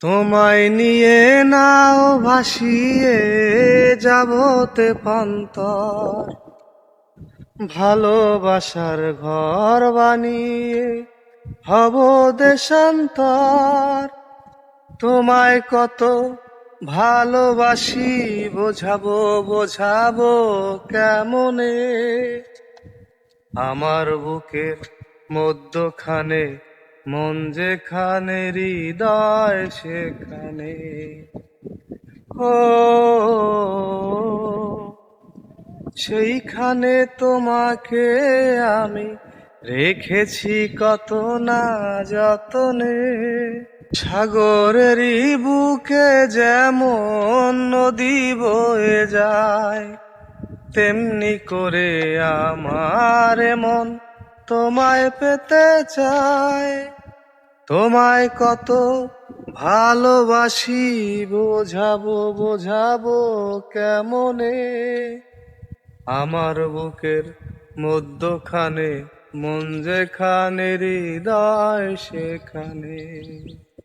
তোমায় নিয়ে নাও ভাসিয়ে যাবতে পান্তর, ভালোবাসার ঘর বানিয়ে হব দেশান্তর। তোমায় কত ভালোবাসি বোঝাবো বোঝাবো কেমনে, আমার বুকের মধ্যখানে মন যেখানে হৃদয় সেখানে। ও সেইখানে তোমাকে আমি রেখেছি কত না যতনে। সাগরেরই বুকে যেমন নদী বয়ে যায়, তেমনি করে আমার মন তোমায় পেতে চায়। তোমায় কত ভালোবাসি বোঝাবো বোঝাবো কেমনে, আমার বুকের মধ্যখানে মন যেখানে হৃদয় সেখানে।